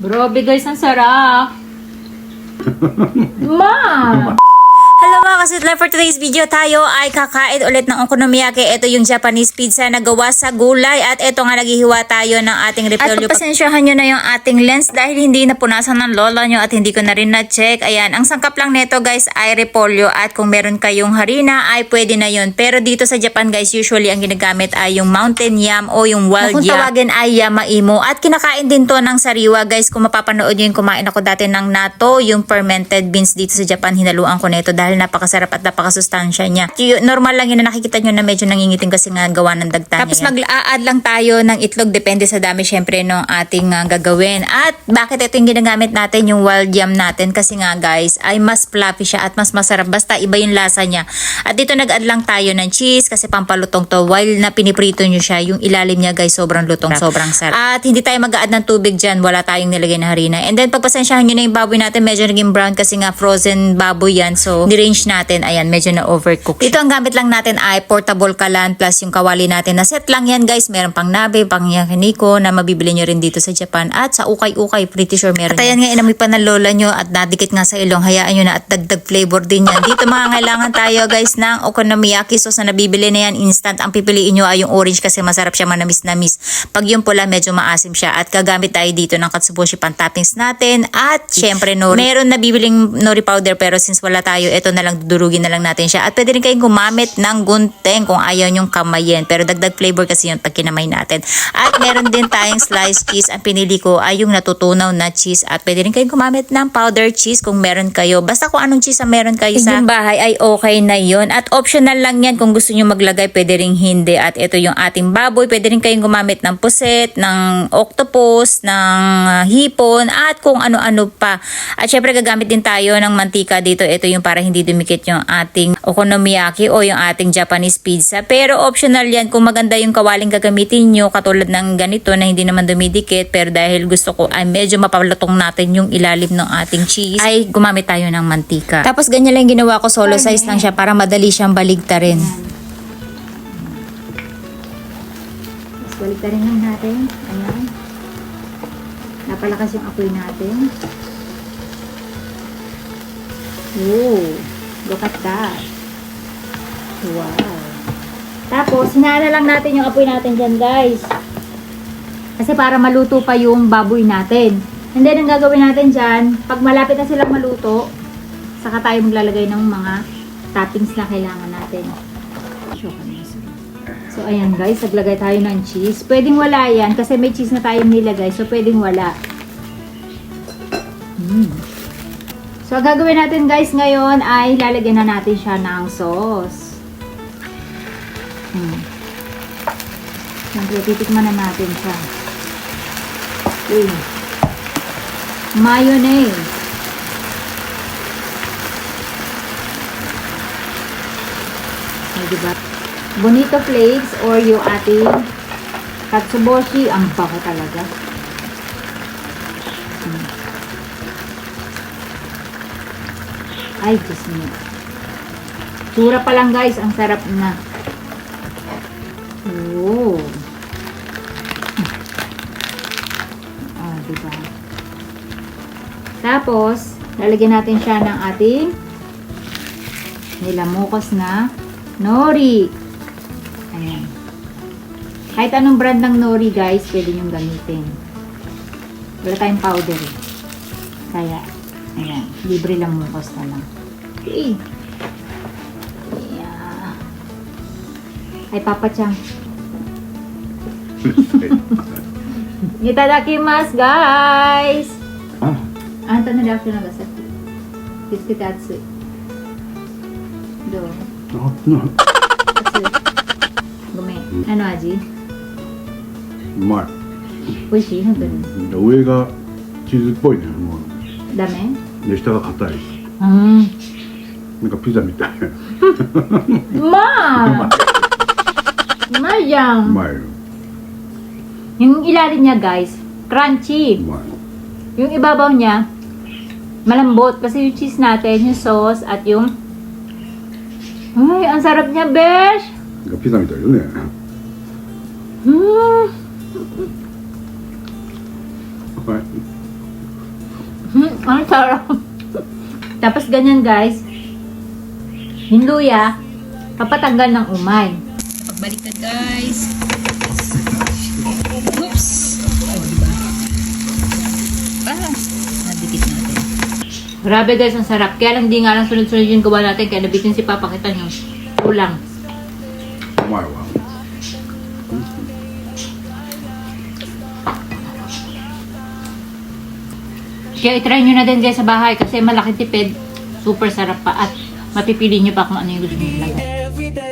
Grabe guys, ang sarap. Ma! Hello mga kasidler, for today's video tayo ay kakain ulit ng okonomiyaki. Ito yung Japanese pizza na gawa sa gulay at ito nga naghihiwa tayo ng ating repolyo. At pasensyahan nyo na yung ating lens dahil hindi napunasan ng lola nyo at hindi ko na rin na-check. Ayan, ang sangkap lang nito guys ay repolyo at kung meron kayong harina ay pwede na yun. Pero dito sa Japan guys, usually ang ginagamit ay yung mountain yam o yung wild yam. Kung tawagin ay yamaimo. At kinakain din to ng sariwa guys. Kung mapapanood nyo yung kumain ako dati ng natto, yung fermented beans dito sa Japan, hinaluan ko nito dahil napakasarap at napakasustansya niya. Normal lang yun na nakikita nyo na medyo nangingiting kasi nga gawa ng dagta. Tapos mag-a-add lang tayo ng itlog, depende sa dami syempre ng ating gagawin. At bakit ito yung ginagamit natin, yung wild yam natin? Kasi nga guys, ay mas fluffy siya at mas masarap. Basta iba yung lasa niya. At dito nag-add lang tayo ng cheese kasi pampalutong to. While na piniprito nyo siya, yung ilalim niya guys, sobrang lutong, sobrang sarap. At hindi tayo mag-a-add ng tubig dyan, wala tayong nilagay na harina. And then pagpasensyahan nyo na yung baboy natin, medyo naging brown kasi nga frozen baboy yan. So, ni-range natin, ayan, medyo na overcook. Dito ang gamit lang natin ay portable kalan plus yung kawali natin na set lang yan guys. Meron pang nabe, pang yakiniko na mabibili nyo rin dito sa Japan. At sa ukay-ukay, pretty sure meron. At ayan nga, inamoy pa ng lola nyo at nadikit nga sa ilong. Hayaan nyo na at dagdag flavor din yan. Dito mga kailangan tayo guys ng okonomiyaki sauce na nabibili na yan instant. Ang pipiliin nyo ay yung orange kasi masarap siya, manamis-namis. Pag yung pula, medyo maasim siya. At gagamit tayo dito ng katsuboshi pan toppings natin. At syempre nori. Meron nabibiling nori powder pero since wala tayo, ito na lang, durugin na lang natin siya. At pwede rin kayong gumamit ng gunting kung ayaw nyong kamayin. Pero dagdag flavor kasi yun pag kinamay natin. At meron din tayong sliced cheese. Ang pinili ko ay yung natutunaw na cheese. At pwede rin kayong gumamit ng powder cheese kung meron kayo. Basta kung anong cheese ang meron kayo sa bahay ay okay na yun. At optional lang yan kung gusto nyo maglagay, pwede rin hindi. At ito yung ating baboy. Pwede rin kayong gumamit ng puset, ng octopus, ng hipon, at kung ano-ano pa. At syempre gagamit din tayo ng mantika dito. Ito yung para hindi dumikit yung ating okonomiyaki o yung ating Japanese pizza. Pero optional yan kung maganda yung kawaling gagamitin nyo katulad ng ganito na hindi naman dumidikit. Pero dahil gusto ko ay medyo mapalutong natin yung ilalim ng ating cheese ay gumamit tayo ng mantika. Tapos ganyan lang ginawa ko, solo size lang siya para madali siyang baligtarin. Tapos baligtarin lang natin. Ayan. Napalakas yung apoy natin. Oh, look at that. Wow. Tapos, hinaan lang natin yung apoy natin dyan, guys. Kasi para maluto pa yung baboy natin. And then, ang gagawin natin dyan, pag malapit na silang maluto, saka tayo maglalagay ng mga toppings na kailangan natin. So, ayan guys, naglagay tayo ng cheese. Pwedeng wala yan, kasi may cheese na tayong nilagay. So, pwedeng wala. So, ang gagawin natin guys ngayon ay lalagyan na natin siya ng sauce. Siyempre, titikman na natin siya. Okay. Mayonnaise. Ay, diba? Bonito flakes or yung ating katsuboshi. Ang bako talaga. Ay, Diyos mo. Tsura pa lang guys, ang sarap na. Oh. Ah, diba? Tapos, lalagyan natin siya ng ating nilamukos na nori. Ayan. Kahit anong brand ng nori guys, pwede nyo gamitin. Wala tayong powder eh. Kaya, ayan, libre lang mukos na lang. Okay. Yeah. Ay, Papa Chang. Itadakimasu, guys! Anta na reaction na gasa. Biscuitatsu. Do. Gome. Ano, Aji? うまい。美味しい本当に。上がチーズっぽいね。もうダメ？で下が硬い。うん。なんかピザみたい。Ma! Ma yan. うまいよ。 Yung ilalim niya guys, crunchy. うまい。 Yung ibabaw niya, malambot. Kasi yung cheese natin, yung sauce, at yung... Ay, ang sarap niya, besh! なんかピザみたいよね。 Mm. はい。Ang sarap. Tapos ganyan guys. Yung luya, papatanggal ng umay. Pagbaliktad guys. Oops! Oh, diba? Nadikit natin. Grabe guys, ang sarap. Kaya lang di nga lang sunod-sunod yung gawa natin. Kaya nabitin si Papa, kita nyo. Kulang. うまいわ Kaya itry nyo na din guys sa bahay kasi malaking tipid. Super sarap pa at mapipili nyo pa kung ano yung gusto nyo lagay. Every day